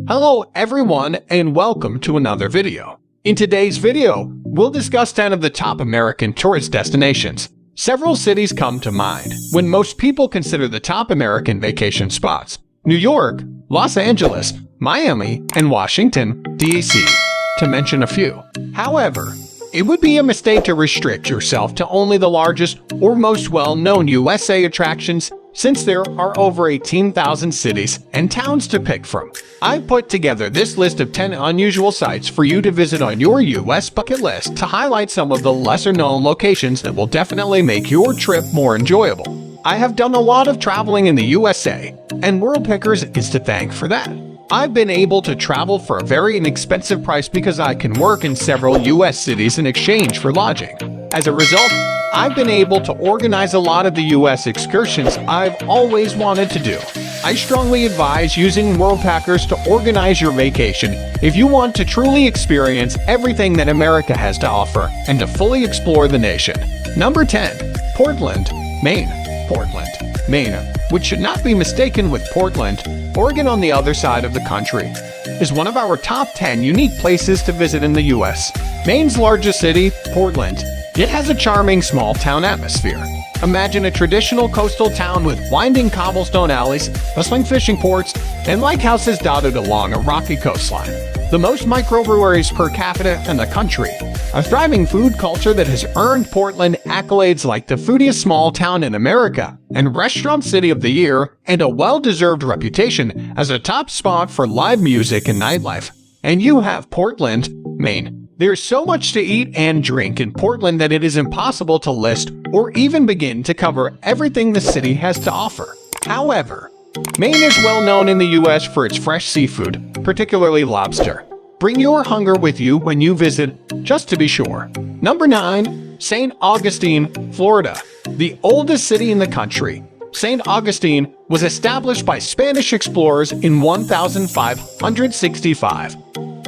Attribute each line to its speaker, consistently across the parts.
Speaker 1: Hello everyone and welcome to another video. In today's video, we'll discuss 10 of the top American tourist destinations. Several cities come to mind when most people consider the top American vacation spots: New York, Los Angeles, Miami, and Washington, D.C., to mention a few. However, it would be a mistake to restrict yourself to only the largest or most well-known USA attractions, since there are over 18,000 cities and towns to pick from. I put together this list of 10 unusual sites for you to visit on your US bucket list to highlight some of the lesser-known locations that will definitely make your trip more enjoyable. I have done a lot of traveling in the USA, and World Pickers is to thank for that. I've been able to travel for a very inexpensive price because I can work in several US cities in exchange for lodging. As a result, I've been able to organize a lot of the US excursions I've always wanted to do. I strongly advise using Worldpackers to organize your vacation if you want to truly experience everything that America has to offer and to fully explore the nation. Number 10. Portland, Maine. Portland, Maine, which should not be mistaken with Portland, Oregon on the other side of the country, is one of our top 10 unique places to visit in the US. Maine's largest city, Portland, it has a charming small-town atmosphere. Imagine a traditional coastal town with winding cobblestone alleys, bustling fishing ports, and lighthouses dotted along a rocky coastline. The most microbreweries per capita in the country, a thriving food culture that has earned Portland accolades like the foodiest small town in America and Restaurant City of the Year, and a well-deserved reputation as a top spot for live music and nightlife. And you have Portland, Maine. There's so much to eat and drink in Portland that it is impossible to list or even begin to cover everything the city has to offer. However, Maine is well known in the US for its fresh seafood, particularly lobster. Bring your hunger with you when you visit, just to be sure. Number 9. St. Augustine, Florida. The oldest city in the country, St. Augustine was established by Spanish explorers in 1565.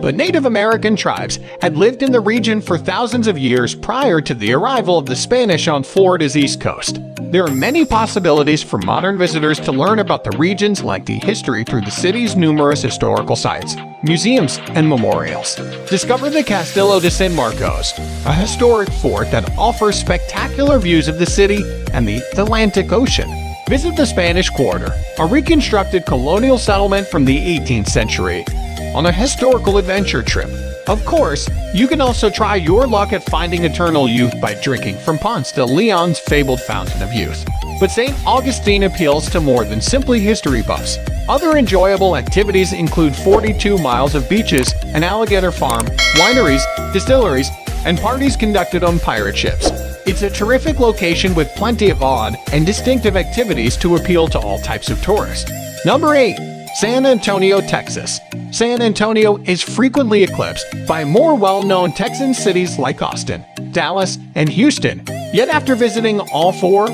Speaker 1: But Native American tribes had lived in the region for thousands of years prior to the arrival of the Spanish on Florida's east coast. There are many possibilities for modern visitors to learn about the region's lengthy history through the city's numerous historical sites, museums, and memorials. Discover the Castillo de San Marcos, a historic fort that offers spectacular views of the city and the Atlantic Ocean. Visit the Spanish Quarter, a reconstructed colonial settlement from the 18th century, on a historical adventure trip. Of course, you can also try your luck at finding eternal youth by drinking from Ponce de Leon's fabled fountain of youth. But St. Augustine appeals to more than simply history buffs. Other enjoyable activities include 42 miles of beaches, an alligator farm, wineries, distilleries, and parties conducted on pirate ships. It's a terrific location with plenty of odd and distinctive activities to appeal to all types of tourists. Number 8. San Antonio, Texas. San Antonio is frequently eclipsed by more well-known Texan cities like Austin, Dallas, and Houston. Yet after visiting all four,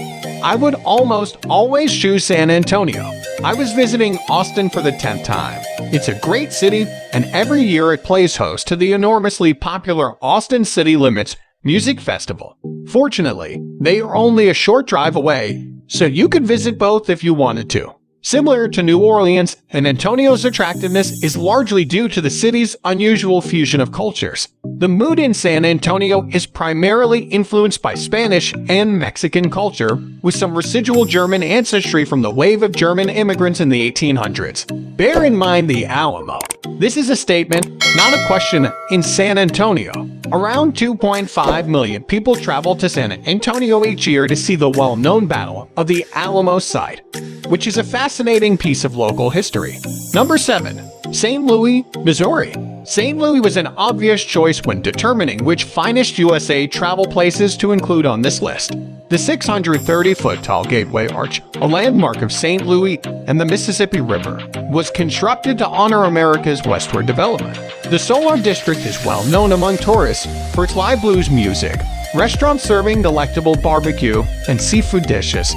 Speaker 1: I would almost always choose San Antonio. I was visiting Austin for the 10th time. It's a great city, and every year it plays host to the enormously popular Austin City Limits Music Festival. Fortunately, they are only a short drive away, so you could visit both if you wanted to. Similar to New Orleans, San Antonio's attractiveness is largely due to the city's unusual fusion of cultures. The mood in San Antonio is primarily influenced by Spanish and Mexican culture, with some residual German ancestry from the wave of German immigrants in the 1800s. Bear in mind the Alamo. This is a statement, not a question, in San Antonio. Around 2.5 million people travel to San Antonio each year to see the well-known Battle of the Alamo site, which is a fascinating piece of local history. Number 7. St. Louis, Missouri. St. Louis was an obvious choice when determining which finest USA travel places to include on this list. The 630-foot-tall Gateway Arch, a landmark of St. Louis and the Mississippi River, was constructed to honor America's westward development. The Solar District is well known among tourists for its live blues music, restaurants serving delectable barbecue and seafood dishes,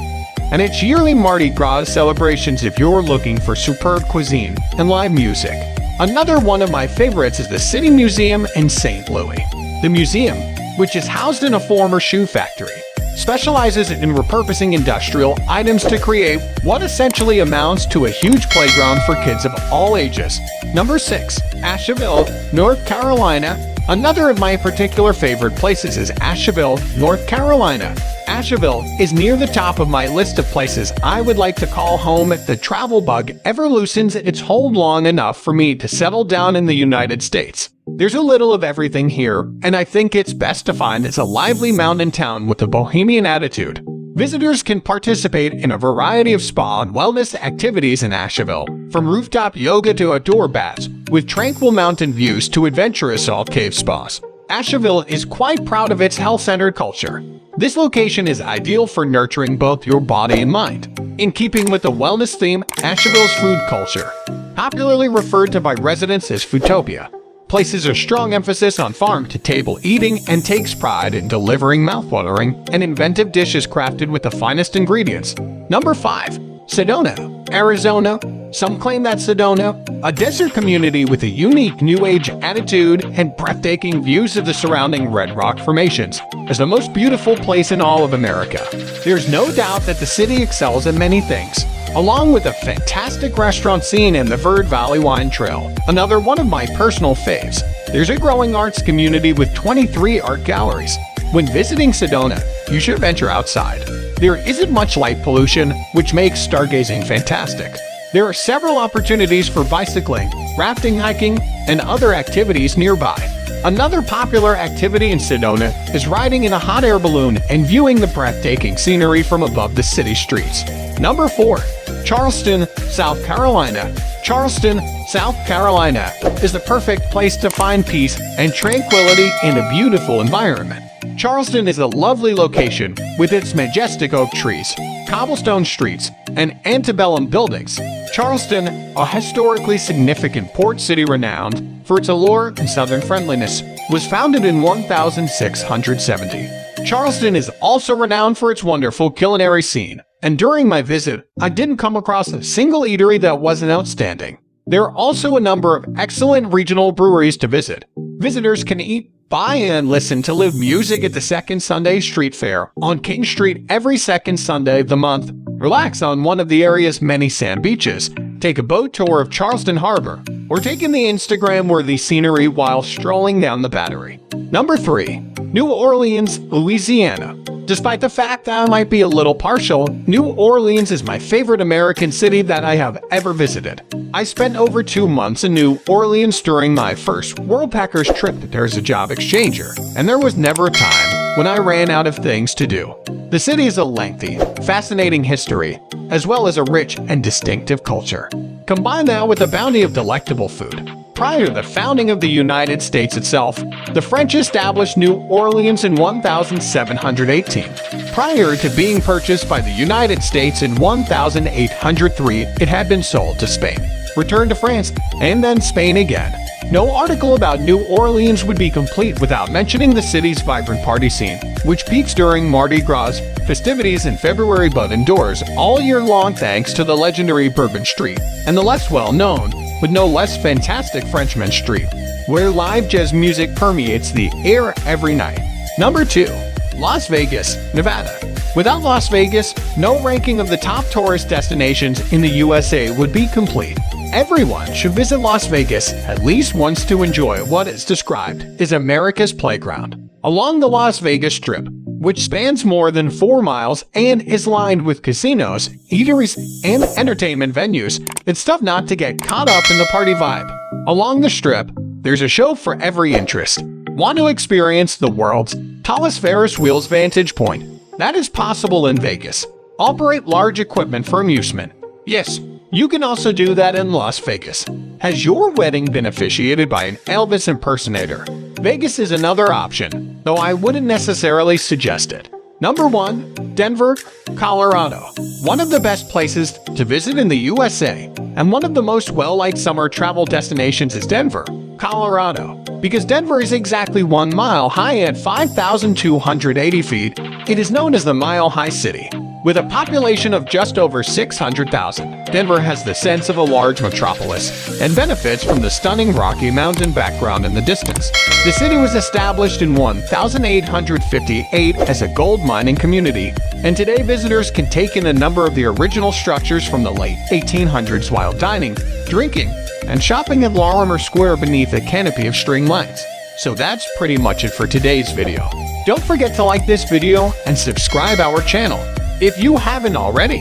Speaker 1: and its yearly Mardi Gras celebrations if you're looking for superb cuisine and live music. Another one of my favorites is the City Museum in St. Louis. The museum, which is housed in a former shoe factory, specializes in repurposing industrial items to create what essentially amounts to a huge playground for kids of all ages. Number 6. Asheville, North Carolina. Another of my particular favorite places is Asheville, North Carolina. Asheville is near the top of my list of places I would like to call home if the travel bug ever loosens its hold long enough for me to settle down in the United States. There's a little of everything here, and I think it's best defined as a lively mountain town with a bohemian attitude. Visitors can participate in a variety of spa and wellness activities in Asheville, from rooftop yoga to outdoor baths, with tranquil mountain views to adventurous salt cave spas. Asheville is quite proud of its health-centered culture. This location is ideal for nurturing both your body and mind. In keeping with the wellness theme, Asheville's food culture, popularly referred to by residents as Foodtopia, places a strong emphasis on farm-to-table eating and takes pride in delivering mouthwatering and inventive dishes crafted with the finest ingredients. Number 5. Sedona, Arizona. Some claim that Sedona, a desert community with a unique New Age attitude and breathtaking views of the surrounding red rock formations, is the most beautiful place in all of America. There's no doubt that the city excels at many things, along with a fantastic restaurant scene and the Verde Valley Wine Trail, another one of my personal faves. There's a growing arts community with 23 art galleries. When visiting Sedona, you should venture outside. There isn't much light pollution, which makes stargazing fantastic. There are several opportunities for bicycling, rafting, hiking, and other activities nearby. Another popular activity in Sedona is riding in a hot air balloon and viewing the breathtaking scenery from above the city streets. Number 4. Charleston, South Carolina. Charleston, South Carolina is the perfect place to find peace and tranquility in a beautiful environment. Charleston is a lovely location with its majestic oak trees, cobblestone streets, and antebellum buildings. Charleston, a historically significant port city renowned for its allure and southern friendliness, was founded in 1670. Charleston is also renowned for its wonderful culinary scene, and during my visit, I didn't come across a single eatery that wasn't outstanding. There are also a number of excellent regional breweries to visit. Visitors can eat, buy, and listen to live music at the Second Sunday Street Fair on King Street every second Sunday of the month. Relax on one of the area's many sand beaches, take a boat tour of Charleston Harbor, or take in the Instagram-worthy scenery while strolling down the Battery. Number 3. New Orleans, Louisiana. Despite the fact that I might be a little partial, New Orleans is my favorite American city that I have ever visited. I spent over 2 months in New Orleans during my first Worldpackers trip as a job exchanger, and there was never a time when I ran out of things to do. The city has a lengthy, fascinating history, as well as a rich and distinctive culture. Combine that with a bounty of delectable food. Prior to the founding of the United States itself, the French established New Orleans in 1718. Prior to being purchased by the United States in 1803, it had been sold to Spain, returned to France, and then Spain again. No article about New Orleans would be complete without mentioning the city's vibrant party scene, which peaks during Mardi Gras festivities in February but endures all year long thanks to the legendary Bourbon Street and the less well-known, but no less fantastic Frenchman Street, where live jazz music permeates the air every night. Number 2. Las Vegas, Nevada. Without Las Vegas, no ranking of the top tourist destinations in the USA would be complete. Everyone should visit Las Vegas at least once to enjoy what is described as America's playground. Along the Las Vegas Strip, which spans more than 4 miles and is lined with casinos, eateries, and entertainment venues, it's tough not to get caught up in the party vibe. Along the Strip, there's a show for every interest. Want to experience the world's tallest Ferris wheel's vantage point? That is possible in Vegas. Operate large equipment for amusement. Yes, you can also do that in Las Vegas. Has your wedding been officiated by an Elvis impersonator? Vegas is another option, though I wouldn't necessarily suggest it. Number 1. Denver, Colorado. One of the best places to visit in the USA, and one of the most well-liked summer travel destinations is Denver, Colorado. Because Denver is exactly 1 mile high at 5,280 feet, it is known as the Mile High City. With a population of just over 600,000, Denver has the sense of a large metropolis and benefits from the stunning Rocky Mountain background in the distance. The city was established in 1858 as a gold mining community, and today visitors can take in a number of the original structures from the late 1800s while dining, drinking, and shopping at Larimer Square beneath a canopy of string lights. So that's pretty much it for today's video. Don't forget to like this video and subscribe our channel if you haven't already.